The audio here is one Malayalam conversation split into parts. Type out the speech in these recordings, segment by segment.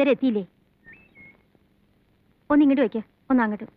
ഇതുവരെ എത്തിയില്ലേ? ഒന്ന് ഇങ്ങോട്ട് വെക്ക്, ഒന്ന് അങ്ങോട്ട്.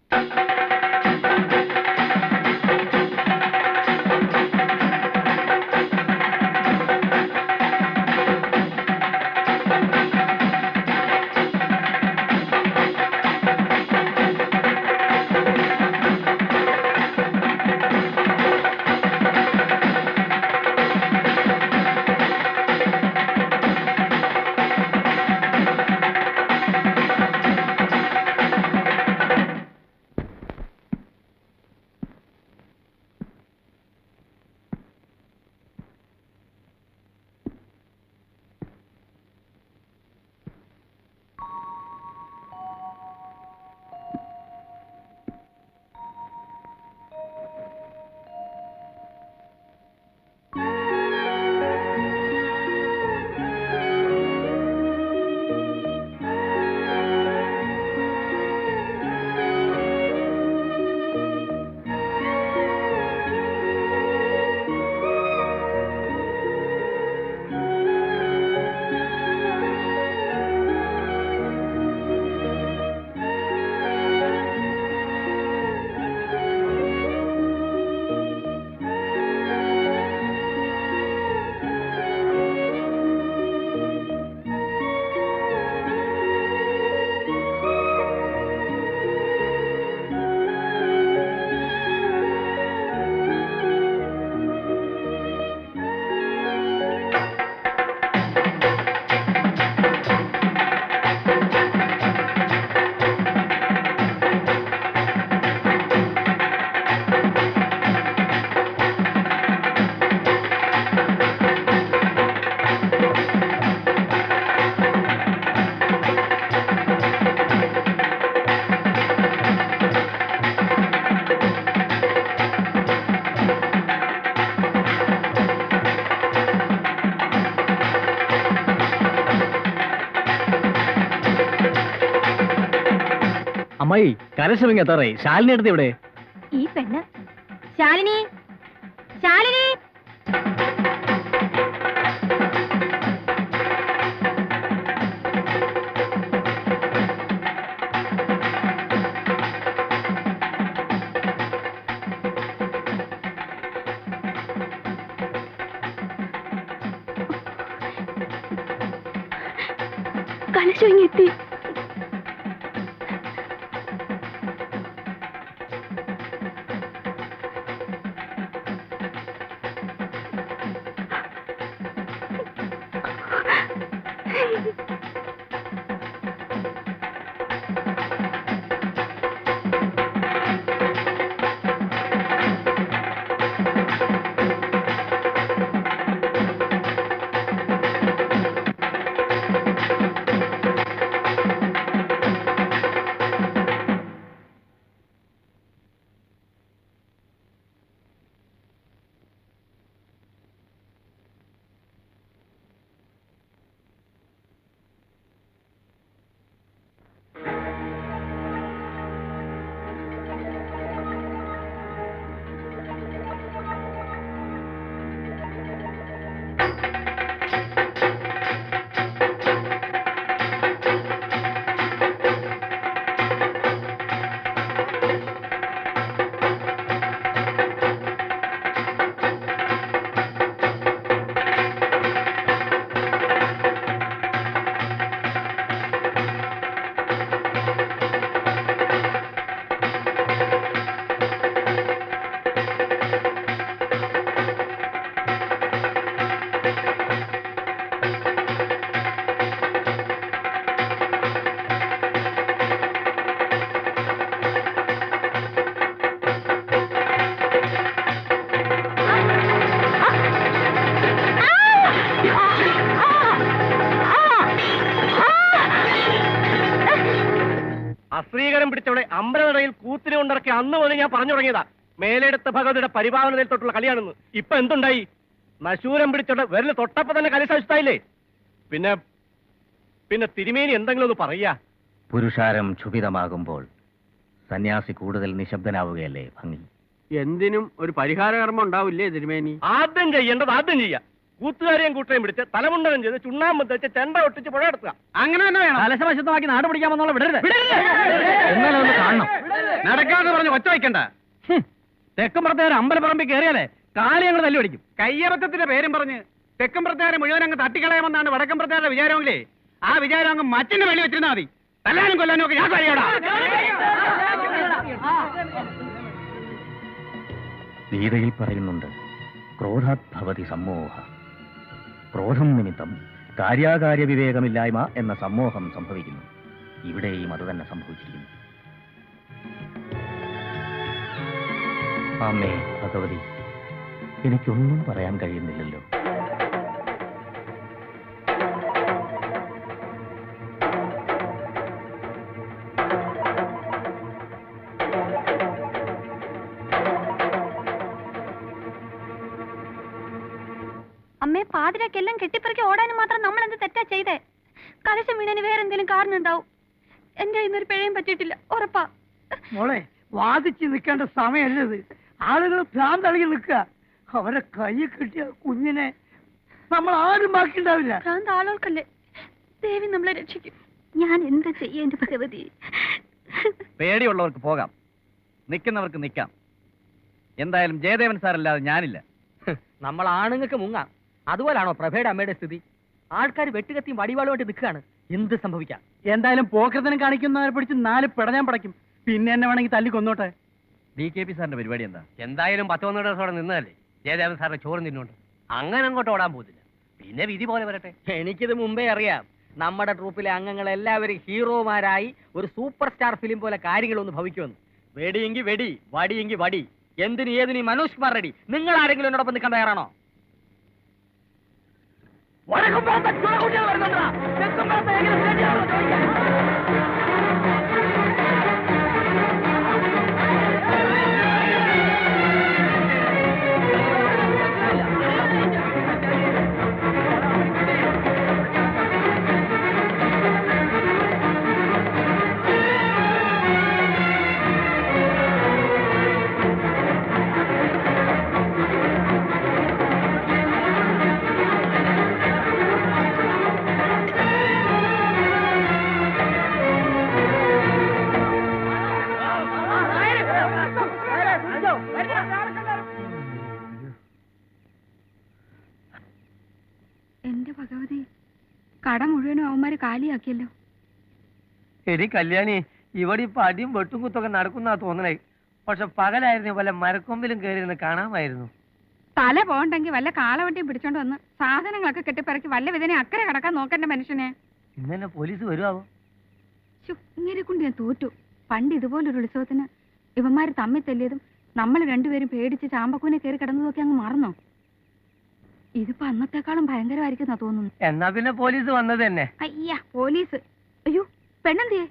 അമ്മായി കലശമിങ് എത്താറായി. ശാലിനി എടുത്ത് ഇവിടെ. ഈ പെണ്ണ് ശാലിനി, ശാലിനി. കലശമിങ് എത്തി. അശ്രീകരം പിടിച്ചവിടെ അമ്പലനടയിൽ കൂത്തിനെ കൊണ്ടിറക്കി അന്ന് മുതൽ ഞാൻ പറഞ്ഞു തുടങ്ങിയതാ, മേലെടുത്ത ഭഗവതിയുടെ പരിപാവനതയിൽ തൊട്ടുള്ള കളിയാണെന്ന്. ഇപ്പൊ എന്തുണ്ടായി? നശൂരം പിടിച്ചോടെ വിരല് തൊട്ടപ്പോ തന്നെ കലിശായില്ലേ? പിന്നെ പിന്നെ തിരുമേനി എന്തെങ്കിലും ഒന്ന് പറയാ. പുരുഷാരം ക്ഷുഭിതമാകുമ്പോൾ സന്യാസി കൂടുതൽ നിശബ്ദനാവുകയല്ലേ ഭംഗി. എന്തിനും ഒരു പരിഹാര കർമ്മം ഉണ്ടാവില്ലേ തിരുമേനി? ആദ്യം ചെയ്യേണ്ടത് ആദ്യം ചെയ്യാം. കൂത്തുകാരെയും കൂട്ടരെയും പിടിച്ച് തലമുണ്ടനം ചെയ്ത് ചുണ്ണാമ്പ് വെച്ച് ചെണ്ട ഒട്ടിച്ച് പുഴ എടുത്തുക. അങ്ങനെ തന്നെ വേണം. കലശവശത്തമാക്കി നാട് പിടിക്കാമെന്നുള്ള വിടരുത്. എന്നാലും ഒന്ന് കാണണം. നടക്കാതെ പറഞ്ഞ് ഒച്ച വയ്ക്കണ്ട. തെക്കുംപുറത്തുകാർ അമ്പലപ്പറമ്പിൽ കയറിയാലേ കാലി ഞങ്ങൾ തല്ലി പിടിക്കും. കയ്യബദ്ധത്തിന്റെ പേരും പറഞ്ഞ് തെക്കമ്പുറത്തുകാരെ മുഴുവൻ അങ്ങ് തട്ടിക്കളയാമെന്നാണ് വടക്കമ്പുറത്തുകാരുടെ വിചാരമെങ്കിലേ ആ വിചാരം അങ്ങ് മച്ചിന്റെ വെളി വെച്ചിരുന്നാൽ മതി. തല്ലാനും കൊല്ലാനും ഒക്കെ ഞാൻ കഴിയോടാ. ഗീതയിൽ പറയുന്നുണ്ട്, ക്രോധാത് ഭവതി സമ്മോഹ. ക്രോധം നിമിത്തം കാര്യാകാര്യ വിവേകമില്ലായ്മ എന്ന സമ്മോഹം സംഭവിക്കുന്നു. ഇവിടെയും അത് തന്നെ സംഭവിച്ചിരിക്കുന്നു. അമ്മേ ഭഗവതി, എനിക്കൊന്നും പറയാൻ കഴിയുന്നില്ലല്ലോ. അമ്മേ, പാതിരാക്കെല്ലാം കെട്ടിപ്പറക്കി ഓടാനും മാത്രം നമ്മൾ എന്ത് തെറ്റാ ചെയ്തേ? കലശം വീണന് വേറെ എന്തെങ്കിലും കാരണം ഉണ്ടാവും. എന്റെ ഇന്നൊരു പിഴയും പറ്റിയിട്ടില്ല, ഉറപ്പാ. മോളെ, വാദിച്ച് നിൽക്കേണ്ട സമയമല്ലത്. ആളുകൾ ഭ്രാന്തളകി നിൽക്കുക. അവരെ കൈ കിട്ടിയ കുഞ്ഞിനെ നമ്മൾ ആരും ബാക്കിയുണ്ടാവില്ല. ഭ്രാന്ത് ആളുകൾക്കല്ലേ, ദേവി നമ്മളെ രക്ഷിക്കും. ഞാൻ എന്താ ചെയ്യാ എന്റെ ഭഗവതി? പേടിയുള്ളവർക്ക് പോകാം, നിൽക്കുന്നവർക്ക് നിൽക്കാം. എന്തായാലും ജയദേവൻ സാറല്ലാതെ ഞാനില്ല. നമ്മൾ ആണുങ്ങൾക്ക് മുങ്ങാം. അതുപോലാണോ പ്രഭയുടെ അമ്മയുടെ സ്ഥിതി? ആൾക്കാർ വെട്ടുകത്തിയും വടിവാളുമായിട്ട് നിൽക്കുകയാണ്. എന്ത് സംഭവിക്കാം? എന്തായാലും പോക്കരത്തിനും കാണിക്കുന്നവരെ പിടിച്ച് 4 പിടഞ്ഞാൻ പടയ്ക്കും. പിന്നെ എന്നെ വേണമെങ്കിൽ തല്ലി കൊന്നോട്ടെ. DKP സാറിന്റെ പരിപാടി എന്താ? എന്തായാലും 10-12 ദിവസം നിന്നതല്ലേ, ജയദേവൻ സാറിന്റെ ചോറ് തിന്നുകൊണ്ട് അങ്ങനെ അങ്ങോട്ട് ഓടാൻ പോകുന്നില്ല. പിന്നെ വിധി പോലെ വരട്ടെ. എനിക്കിത് മുമ്പേ അറിയാം. നമ്മുടെ ട്രൂപ്പിലെ അംഗങ്ങൾ എല്ലാവരും ഹീറോമാരായി ഒരു സൂപ്പർ സ്റ്റാർ ഫിലിം പോലെ കാര്യങ്ങളൊന്ന് ഭവിക്കുമെന്ന്. വെടിയെങ്കിൽ വെടി, വടിയെങ്കിൽ വടി, എന്തിന് ഏതിന് മനോജ് കുമാർ റെഡി. നിങ്ങൾ ആരെങ്കിലും എന്നോടൊപ്പം നിൽക്കാൻ തയ്യാറാണോ? എന്റെ ഭഗവതി, കട മുഴുവനും അവന്മാര് കാലിയാക്കിയല്ലോ. എടി കല്യാണി, ഇവിടെ ഇപ്പൊ അടിയും വെട്ടും കുത്തൊക്കെ നടക്കുന്ന തോന്നണേ. പക്ഷെ പകലായിരുന്നു വല്ല മരക്കൊമ്പിലും കയറിയിരുന്ന് കാണാമായിരുന്നു. തല പോകണ്ടെങ്കിൽ വല്ല കാളവണ്ടിയും പിടിച്ചോണ്ട് വന്ന് സാധനങ്ങളൊക്കെ കെട്ടിപ്പിറക്കി വല്ല വിധനെ അക്കരെ കടക്കാൻ നോക്കണ്ട മനുഷ്യനെ. ഇന്നെ പോലീസ് വരുവാവോ? ഇങ്ങനെ കൊണ്ട് ഞാൻ തോറ്റു. പണ്ട് ഇതുപോലൊരു ഉത്സവത്തിന് ഇവന്മാര് തമ്മിൽ തല്ലിയതും നമ്മൾ രണ്ടുപേരും പേടിച്ച് ചാമ്പക്കൂനെ കയറി കിടന്നതൊക്കെ അങ്ങ് മറന്നോ? ഇതിപ്പോ അന്നത്തെക്കാളും ഭയങ്കരമായിരിക്കും തോന്നുന്നു. എന്നാ പിന്നെ പോലീസ് വന്നത് തന്നെ. അയ്യ, പോലീസ്! അയ്യോ, പെണ്ണെന്തിയേ?